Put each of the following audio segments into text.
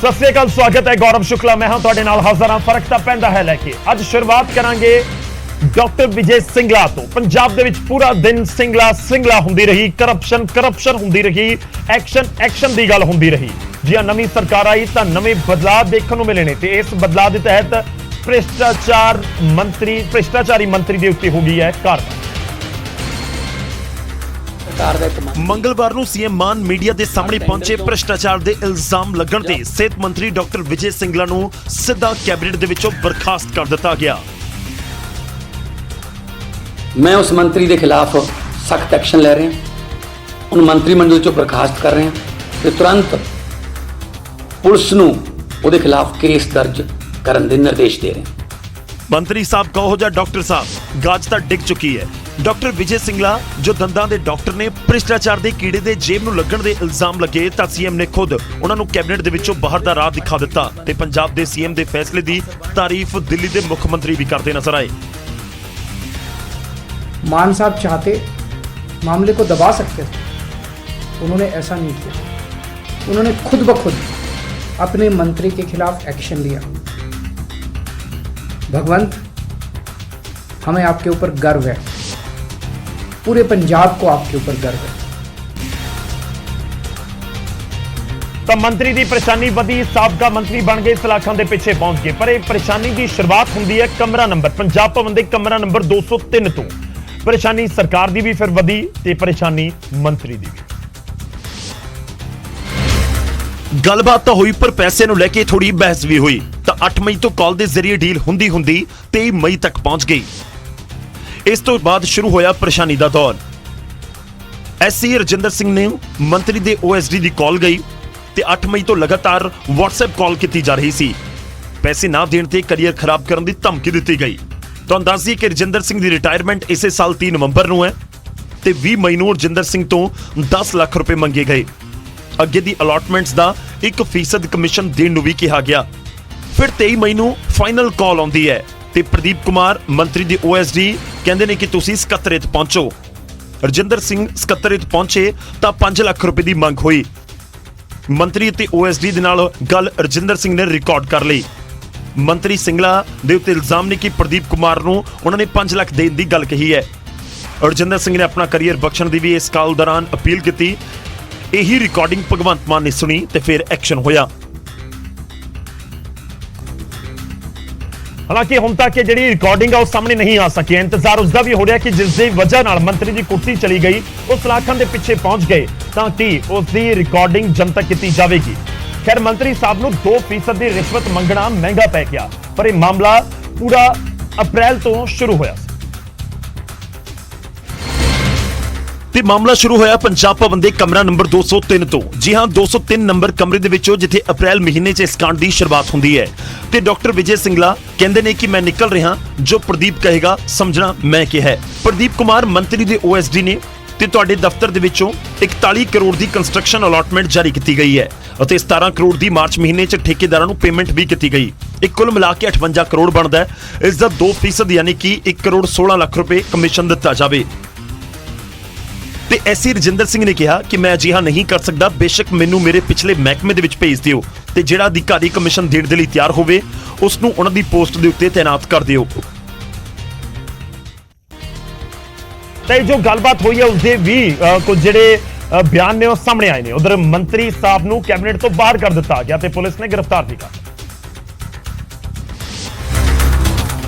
सत श्री अकाल, स्वागत है गौरव शुक्ला। मैं हाँ तुहाडे नाल हाज़र हाँ फर्क तां पैंदा है लैके। अज शुरुआत करांगे डॉक्टर विजय सिंगला तो। पंजाब दे विच पूरा दिन सिंगला हुंदी रही, करप्शन हुंदी रही, एक्शन दी गल हुंदी रही। जी हाँ, नवीं सरकार आई तां नवे बदलाव देखण नूं मिले ने ते इस बदलाव दे तहत भ्रिष्टाचारी मंत्री दे उत्ते हो गई है कार्रवाई। मंगलवार ਨੂੰ सीएम मान मीडिया ਦੇ ਸਾਹਮਣੇ ਪਹੁੰਚੇ। ਭ੍ਰਿਸ਼ਟਾਚਾਰ ਦੇ ਇਲਜ਼ਾਮ ਲੱਗਣ ਤੇ ਸਿਹਤ ਮੰਤਰੀ ਡਾਕਟਰ ਵਿਜੇ ਸਿੰਗਲਾ ਨੂੰ ਸਿੱਧਾ ਕੈਬਨਿਟ ਦੇ ਵਿੱਚੋਂ ਬਰਖਾਸਤ ਕਰ ਦਿੱਤਾ ਗਿਆ। मैं उस मंत्री के खिलाफ सख्त एक्शन ले रहे हैं, उन मंत्रिमंडल चों बर्खास्त कर रहे हैं ते तुरंत पुलिस नूं उहदे खिलाफ केस दर्ज करन दे निर्देश दे रहे हैं। मंत्री साहब कहो जा डॉक्टर साहब, गाज तां डिग चुकी है। डॉक्टर विजय सिंगला जो दंदां दे डॉक्टर ने भ्रिष्टाचार दे कीड़े दे जेब नूं लगण दे इल्जाम लगे तां सीएम ने खुद उन्हां नूं कैबिनेट दे विचों बाहर दा राह दिखा दित्ता ते पंजाब दे सीएम दे फैसले दी तारीफ दिल्ली दे मुख मंत्री भी करते नजर आए। मान साहब चाहते मामले को दबा सकते थे, उन्होंने ऐसा नहीं किया। उन्होंने खुद ब खुद अपने मंत्री के खिलाफ एक्शन लिया। भगवंत, हमें आपके ऊपर गर्व है, पूरे पंजाब को आपके ऊपर गर्व है। तो मंत्री की परेशानी वधी, साबका मंत्री बन गए, सलाखां दे पिछे पहुंच गए। पर यह परेशानी की शुरुआत हुंदी है कमरा नंबर पंजाब भवन दे कमरा नंबर 203 तो। परेशानी सरकार दी भी फिर वधी ते परेशानी मंत्री दी भी। गलबात तो हुई पर पैसे नूं लेके थोड़ी बहस भी हुई। तो 8 मई तो कॉल के जरिए डील हुंदी 23 मई तक पहुंच गई। इस तो बाद शुरू होया परेशानी का दौर। एससी रजिंदर सिंह ने मंत्री दे ओएसडी की कॉल गई ते 8 मई तो लगातार व्हाट्सएप कॉल की जा रही सी। पैसे ना देने ते करियर खराब करने की धमकी दी गई। तो अंदाजी कि रजिंदर सिंह की रिटायरमेंट इसे साल 3 नवंबर नूं है ते 20 मई नूं रजिंदर सिंह तो 10 लाख रुपए मंगे गए। अगे दी अलॉटमेंट्स का 1% कमीशन देने नूं भी कहा गया। फिर 23 मई नूं फाइनल कॉल आउंदी है ते प्रदीप कुमार मंत्री दी ओएसडी कहंदे ने कि तुसीं सकत्तरेत पहुंचो। रजिंदर सिंह सकत्तरेत पहुंचे तो 5 लाख रुपए की मंग हुई। मंत्री ते ओएसडी दे नाल गल रजिंदर सिंह ने रिकॉर्ड कर ली। मंत्री सिंगला दे उत्ते इल्जाम ने कि प्रदीप कुमार नूं उन्होंने 5 लाख देने की गल कही है। रजिंदर सिंह ने अपना करियर बख्शण की भी इस कॉल दौरान अपील की। यही रिकॉर्डिंग भगवंत मान ने सुनी ते फिर एक्शन होया। हालांकि हुण तक जी रिकॉर्डिंग है सामने नहीं आ सकी। इंतजार उसका भी हो रहा कि जिस वजह नाल मंत्री की कुर्सी चली गई, उस सलाखां दे पिछे पहुंच गए ताकि उसकी रिकॉर्डिंग जनतक की जाएगी। खैर, मंत्री साहब नूं 2% की रिश्वत मंगना महंगा पै गया, पर यह मामला पूरा अप्रैल तो शुरू होया। ते मामला शुरू होया पंजाब भवन दे कमरा नंबर 203 तो। जी हां, 203 नंबर कमरे दे विचों जिथे अप्रैल महीने च इस कांड की शुरुआत हुंदी है। ते डॉक्टर विजय सिंगला कहंदे ने कि मैं निकल रहा, जो प्रदीप कहेगा समझना मैं क्या है। प्रदीप कुमार मंत्री दे ओएसडी ने ते तुहाडे दफ्तर दे विचों 41 करोड़ की कंस्ट्रक्शन अलॉटमेंट जारी की गई है और 17 करोड़ की मार्च महीने च ठेकेदारां नूं पेमेंट भी की गई। एक कुल मिला के 58 करोड़ बनता है। इसका 2% यानी कि 1 करोड़ 16 लाख रुपए कमीशन दिता जाए। ते एससी रजिंदर सिंह ने कहा कि मैं अजिहा नहीं कर सकता, बेशक मैनू मेरे पिछले महकमे दे विच भेज दिओ ते जिहड़ा अधिकारी कमीशन देण दे लई तैयार होवे उसनूं उन्हां दी पोस्ट दे उत्ते तैनात कर दिओ। ते जो गलबात हुई है उसके भी कुछ जिहड़े बयान ने सामने आए ने। उधर मंत्री साहब नूं कैबिनेट तो बाहर कर दिता गया ते पुलिस ने गिरफ्तार भी कर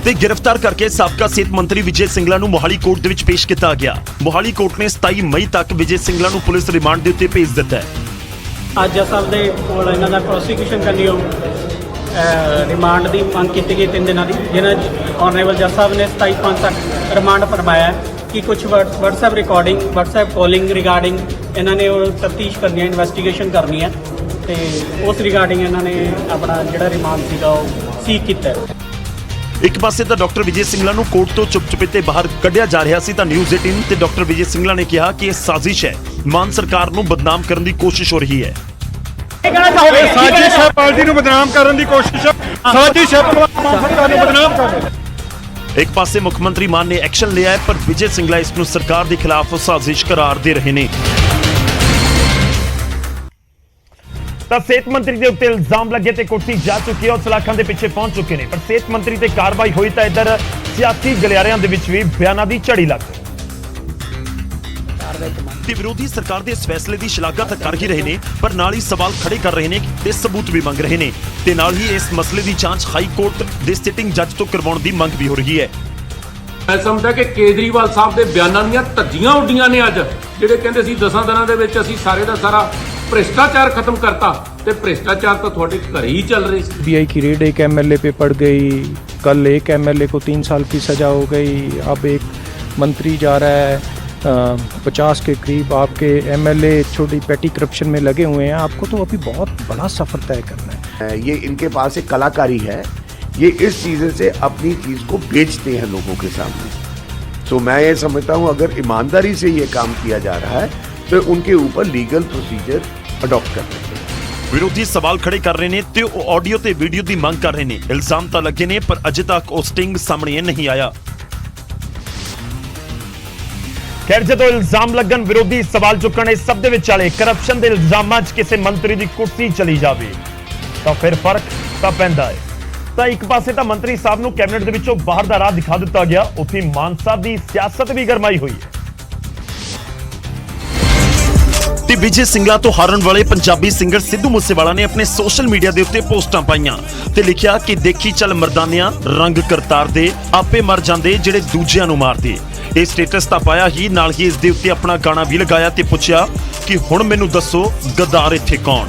ते गिरफ्तार करके साबका सेहत मंत्री विजय सिंगला नूं मोहाली कोर्ट दे विच पेश किया गया। मोहाली कोर्ट ने 27 मई तक विजय सिंगला नूं पुलिस रिमांड दे उत्ते भेज दिता है। ਅੱਜ ਜੱਜ ਸਾਹਿਬ ਦੇ ਕੋਲ ਇਹਨਾਂ ਦਾ ਪ੍ਰੋਸੀਕਿਊਸ਼ਨ ਕਰਨੀ ਹੋ ਰਿਮਾਂਡ ਦੀ ਮੰਗ ਕੀਤੀ ਗਈ 3 ਦਿਨਾਂ ਦੀ, ਜਿਨ੍ਹਾਂ ਆਨਰੇਬਲ ਜੱਜ ਸਾਹਿਬ ਨੇ 27/5 ਤੱਕ ਰਿਮਾਂਡ ਫਰਮਾਇਆ ਕਿ ਕੁਝ WhatsApp recording, WhatsApp calling regarding ਇਹਨਾਂ ਨੇ ਉਹ ਤਫਤੀਸ਼ ਕਰਨੀ ਹੈ, ਇਨਵੈਸਟੀਗੇਸ਼ਨ ਕਰਨੀ ਹੈ ਤੇ ਉਸ ਰਿਗਾਰਡਿੰਗ ਇਹਨਾਂ ਨੇ ਆਪਣਾ ਜਿਹੜਾ ਰਿਮਾਂਡ ਸੀਗਾ ਉਹ ਸੀਕ ਕੀਤਾ। एक पासे तो डॉक्टर विजय सिंगला नूं कोर्ट तो चुप चुपीते बाहर कढ़िया जा रहा सी, तां न्यूज़ 18 ते डॉक्टर विजय सिंगला ने कहा कि यह साजिश है, मान सरकार नूं बदनाम करने की कोशिश हो रही है। साजिश है, पार्टी नूं बदनाम करने की कोशिश है, साजिश है, सरकार नूं बदनाम करना। एक पासे मुख्यमंत्री मान ने एक्शन लिया है, पर विजय सिंगला इसनूं सरकार के खिलाफ साजिश करार दे रहे हैं। ਤਾਂ ਸਿਹਤ ਮੰਤਰੀ ਦੇ ਉੱਤੇ ਇਲਜ਼ਾਮ ਲੱਗੇ ਤੇ ਕੁਰਸੀ ਜਾ ਚੁੱਕੀ ਹੈ, ਉਹ ਸਲਾਖਾਂ ਦੇ ਪਿੱਛੇ ਪਹੁੰਚ ਚੁੱਕੇ ਨੇ। ਪਰ ਸਿਹਤ ਮੰਤਰੀ ਤੇ ਕਾਰਵਾਈ ਹੋਈ ਤਾਂ ਇੱਧਰ ਸਿਆਸੀ ਗਲਿਆਰਿਆਂ ਦੇ ਵਿੱਚ ਵੀ ਬਿਆਨਾਂ ਦੀ ਝੜੀ ਲੱਗ ਗਈ ਤੇ ਵਿਰੋਧੀ ਸਰਕਾਰ ਦੇ ਇਸ ਫੈਸਲੇ ਦੀ ਸ਼ਲਾਘਾ ਤਾਂ ਕਰ ਹੀ ਰਹੇ ਨੇ, ਪਰ ਨਾਲ ਹੀ ਸਵਾਲ ਖੜੇ ਕਰ ਰਹੇ ਨੇ ਤੇ ਸਬੂਤ ਵੀ ਮੰਗ ਰਹੇ ਨੇ ਤੇ ਨਾਲ ਹੀ ਇਸ ਮਸਲੇ ਦੀ ਜਾਂਚ ਹਾਈ ਕੋਰਟ ਦੇ ਸਿਟਿੰਗ ਜੱਜ ਤੋਂ ਕਰਵਾਉਣ ਦੀ ਮੰਗ ਵੀ ਹੋ ਰਹੀ ਹੈ। ਮੈਂ ਸਮਝਦਾ ਕਿ ਕੇਜਰੀਵਾਲ ਸਾਹਿਬ ਦੇ ਬਿਆਨਾਂ ਦੀਆਂ ਧੱਜੀਆਂ ਉੱਡੀਆਂ ਨੇ ਅੱਜ, ਜਿਹੜੇ ਕਹਿੰਦੇ ਸੀ 10 ਦਿਨਾਂ ਦੇ ਵਿੱਚ ਅਸੀਂ ਸਾਰੇ ਦਾ ਸਾਰਾ ਭ੍ਰਿਸ਼ਟਾਚਾਰ ਖਤਮ ਕਰਤਾ, ਤੇ ਭ੍ਰਿਸ਼ਟਾਚਾਰ ਤਾਂ ਤੁਹਾਡੇ घरे ही चल रही। सीबीआई की रेड एक एमएलए पे पड़ गई, कल एक एमएलए को 3 साल की सजा हो गई, अब एक मंत्री जा रहा है 50 के करीब आपके एमएलए छोटी पैटी करप्शन में लगे हुए हैं। आपको तो अभी बहुत बड़ा सफ़र तय करना है। ये इनके पास एक कलाकारी है, ये इस चीज़ से अपनी चीज़ को बेचते हैं लोगों के सामने। तो मैं ये समझता हूँ अगर ईमानदारी से ये काम किया जा रहा है तो उनके ऊपर लीगल प्रोसीजर अडॉप्ट कर सकते हैं। ਵਿਰੋਧੀ ਸਵਾਲ ਖੜੇ ਕਰ ਰਹੇ ਨੇ ਤੇ ਉਹ ਆਡੀਓ ਤੇ ਵੀਡੀਓ ਦੀ ਮੰਗ ਕਰ ਰਹੇ ਨੇ। ਇਲਜ਼ਾਮ ਤਾਂ ਲੱਗੇ ਨੇ ਪਰ ਅਜੇ ਤੱਕ ਉਹ ਸਟਿੰਗ ਸਾਹਮਣੇ ਨਹੀਂ ਆਇਆ। ਖੈਰ ਜਦੋਂ ਇਲਜ਼ਾਮ ਲੱਗਣ, ਵਿਰੋਧੀ ਸਵਾਲ ਚੁੱਕਣ, ਇਸ ਸਭ ਦੇ ਵਿਚਾਲੇ ਕਰਪਸ਼ਨ ਦੇ ਇਲਜ਼ਾਮਾਂ 'ਚ ਕਿਸੇ ਮੰਤਰੀ ਦੀ ਕੁਰਸੀ ਚਲੀ ਜਾਵੇ ਤਾਂ ਫਿਰ ਫਰਕ ਤਾਂ ਪੈਂਦਾ ਹੈ। ਤਾਂ ਇੱਕ ਪਾਸੇ ਤਾਂ ਮੰਤਰੀ ਸਾਹਿਬ ਨੂੰ ਕੈਬਨਿਟ ਦੇ ਵਿੱਚੋਂ ਬਾਹਰ ਦਾ ਰਾਹ ਦਿਖਾ ਦਿੱਤਾ ਗਿਆ, ਉੱਥੇ ਮਾਨ ਸਾਹਿਬ ਦੀ ਸਿਆਸਤ ਵੀ ਗਰਮਾਈ ਹੋਈ ਹੈ ਤੇ ਵਿਜੇ ਸਿੰਗਲਾ ਤੋਂ ਹਾਰਨ ਵਾਲੇ ਪੰਜਾਬੀ ਸਿੰਗਰ ਸਿੱਧੂ ਮੂਸੇਵਾਲਾ ਨੇ ਆਪਣੇ ਸੋਸ਼ਲ ਮੀਡੀਆ ਦੇ ਉੱਤੇ ਪੋਸਟਾਂ ਪਾਈਆਂ ਤੇ ਲਿਖਿਆ ਕਿ ਦੇਖੀ ਚੱਲ ਮਰਦਾਨਿਆਂ ਰੰਗ ਕਰਤਾਰ ਦੇ, ਆਪੇ ਮਰ ਜਾਂਦੇ ਜਿਹੜੇ ਦੂਜਿਆਂ ਨੂੰ ਮਾਰਦੇ। ਇਹ ਸਟੇਟਸ ਤਾਂ ਪਾਇਆ ਹੀ, ਨਾਲ ਹੀ ਇਸ ਦੇ ਉੱਤੇ ਆਪਣਾ ਗਾਣਾ ਵੀ ਲਗਾਇਆ ਤੇ ਪੁੱਛਿਆ ਕਿ ਹੁਣ ਮੈਨੂੰ ਦੱਸੋ ਗੱਦਾਰ ਇੱਥੇ ਕੌਣ।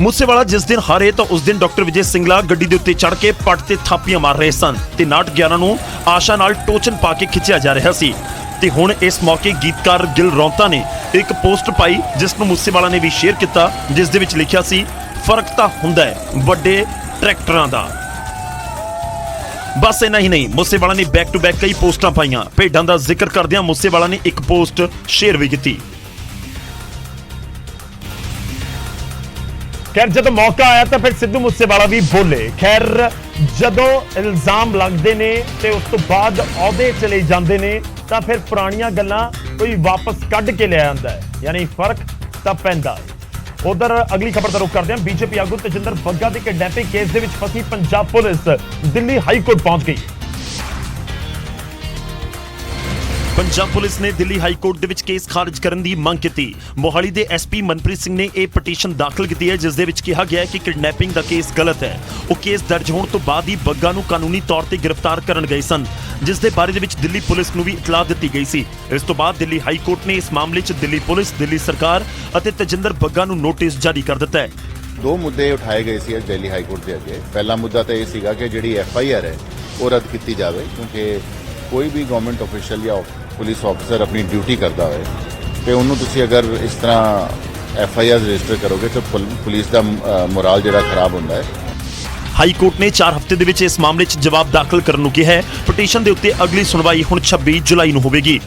ਮੂਸੇਵਾਲਾ ਜਿਸ ਦਿਨ ਹਾਰੇ ਤਾਂ ਉਸ ਦਿਨ ਡਾਕਟਰ ਵਿਜੇ ਸਿੰਗਲਾ ਗੱਡੀ ਦੇ ਉੱਤੇ ਚੜ੍ਹ ਕੇ ਪੱਟ ਤੇ ਥਾਪੀਆਂ ਮਾਰ ਰਹੇ ਸਨ ਤੇ ਨਾਟ 11 ਨੂੰ ਆਸ਼ਾ ਨਾਲ ਟੋਚਨ ਪਾ ਕੇ ਖਿੱਚਿਆ ਜਾ ਰਿਹਾ ਸੀ। ਤੇ ਹੁਣ ਇਸ ਮੌਕੇ ਗੀਤਕਾਰ ਗਿਲ ਰੌਂਤਾ ਨੇ ਇੱਕ ਪੋਸਟ ਪਾਈ ਜਿਸ ਨੂੰ ਮੂਸੇਵਾਲਾ ਨੇ ਵੀ ਸ਼ੇਅਰ ਕੀਤਾ, ਜਿਸ ਦੇ ਵਿੱਚ ਲਿਖਿਆ ਸੀ ਫਰਕ ਤਾਂ ਹੁੰਦਾ ਹੈ ਵੱਡੇ ਟਰੈਕਟਰਾਂ ਦਾ। ਬਸ ਇੰਨਾ ਹੀ ਨਹੀਂ, ਮੂਸੇਵਾਲਾ ਨੇ ਬੈਕ ਟੂ ਬੈਕ ਕਈ ਪੋਸਟਾਂ ਪਾਈਆਂ। ਭੇਡਾਂ ਦਾ ਜ਼ਿਕਰ ਕਰਦਿਆਂ ਮੂਸੇਵਾਲਾ ਨੇ ਇੱਕ ਪੋਸਟ ਸ਼ੇਅਰ ਵੀ ਕੀਤੀ। ਖੈਰ ਜਦੋਂ ਮੌਕਾ ਆਇਆ ਤਾਂ ਫਿਰ ਸਿੱਧੂ ਮੂਸੇਵਾਲਾ ਵੀ ਬੋਲੇ। ਖੈਰ ਜਦੋਂ ਇਲਜ਼ਾਮ ਲੱਗਦੇ ਨੇ ਤੇ ਉਸ ਤੋਂ ਬਾਅਦ ਅਹੁਦੇ ਚਲੇ ਜਾਂਦੇ ਨੇ ਤਾਂ ਫਿਰ ਪੁਰਾਣੀਆਂ ਗੱਲਾਂ ਕੋਈ ਵਾਪਸ ਕੱਢ ਕੇ ਲੈ ਆਉਂਦਾ ਹੈ, ਯਾਨੀ ਫਰਕ ਤਾਂ ਪੈਂਦਾ ਹੈ। ਉਧਰ ਅਗਲੀ ਖਬਰ ਦਾ ਰੁਖ ਕਰਦੇ ਹਾਂ। ਬੀਜੇਪੀ ਆਗੂ ਤੇਜਿੰਦਰ ਬੱਗਾ ਦੇ ਕਿਡਨੈਪਿੰਗ ਕੇਸ ਦੇ ਵਿੱਚ ਫਸੀ Punjab police Delhi high court ਪਹੁੰਚ ਗਈ। ਪੰਜਾਬ ਪੁਲਿਸ ਨੇ ਦਿੱਲੀ ਹਾਈ ਕੋਰਟ ਦੇ ਵਿੱਚ ਕੇਸ ਖਾਰਜ ਕਰਨ ਦੀ ਮੰਗ ਕੀਤੀ। ਮੋਹਾਲੀ ਦੇ ਐਸਪੀ ਮਨਪ੍ਰੀਤ ਸਿੰਘ ਨੇ ਇਹ ਪਟੀਸ਼ਨ ਦਾਖਲ ਕੀਤੀ ਹੈ, ਜਿਸ ਦੇ ਵਿੱਚ ਕਿਹਾ ਗਿਆ ਹੈ ਕਿ ਕਿਡਨੈਪਿੰਗ ਦਾ ਕੇਸ ਗਲਤ ਹੈ। ਉਹ ਕੇਸ ਦਰਜ ਹੋਣ ਤੋਂ ਬਾਅਦ ਹੀ ਬੱਗਾ ਨੂੰ ਕਾਨੂੰਨੀ ਤੌਰ ਤੇ ਗ੍ਰਿਫਤਾਰ ਕਰਨ ਗਏ ਸਨ, ਜਿਸ ਦੇ ਬਾਰੇ ਦੇ ਵਿੱਚ ਦਿੱਲੀ ਪੁਲਿਸ ਨੂੰ ਵੀ ਇਤਲਾਹ ਦਿੱਤੀ ਗਈ ਸੀ। ਇਸ ਤੋਂ ਬਾਅਦ ਦਿੱਲੀ ਹਾਈ ਕੋਰਟ ਨੇ ਇਸ ਮਾਮਲੇ 'ਚ ਦਿੱਲੀ ਪੁਲਿਸ, ਦਿੱਲੀ ਸਰਕਾਰ ਅਤੇ ਤੇਜਿੰਦਰ ਬੱਗਾ ਨੂੰ ਨੋਟਿਸ ਜਾਰੀ ਕਰ ਦਿੱਤਾ ਹੈ। ਦੋ ਮੁੱਦੇ ਉਠਾਏ ਗਏ ਸੀ ਦਿੱਲੀ ਹਾਈ ਕੋਰਟ ਦੇ ਅੱਗੇ। ਪਹਿਲਾ ਮੁੱਦਾ ਤਾਂ ਇਹ ਸੀਗਾ ਕਿ ਜਿਹੜੀ FIR ਹੈ ਉਹ ਰੱਦ ਕੀਤੀ ਜਾਵੇ, ਕਿਉਂਕਿ ਕੋਈ ਵੀ ਗਵਰਨਮੈਂਟ ਅਫੀਸ਼ੀਅਲ ਜਾਂ ਪੁਲਿਸ ਆਫੀਸਰ ਆਪਣੀ ਡਿਊਟੀ ਕਰਦਾ ਹੋਵੇ ਤੇ ਉਹਨੂੰ ਤੁਸੀਂ ਅਗਰ ਇਸ ਤਰ੍ਹਾਂ FIR ਰਜਿਸਟਰ ਕਰੋਗੇ ਤਾਂ ਪੁਲਿਸ ਦਾ ਮੋਰਲ ਜਿਹੜਾ ਖਰਾਬ ਹੁੰਦਾ ਹੈ। ਹਾਈ ਕੋਰਟ ਨੇ 4 ਹਫ਼ਤੇ ਦੇ ਵਿੱਚ ਇਸ ਮਾਮਲੇ 'ਚ ਜਵਾਬ ਦਾਖਲ ਕਰਨ ਨੂੰ ਕਿਹਾ ਹੈ। ਪਟੀਸ਼ਨ ਦੇ ਉੱਤੇ ਅਗਲੀ ਸੁਣਵਾਈ ਹੁਣ 26 ਜੁਲਾਈ ਨੂੰ ਹੋਵੇਗੀ।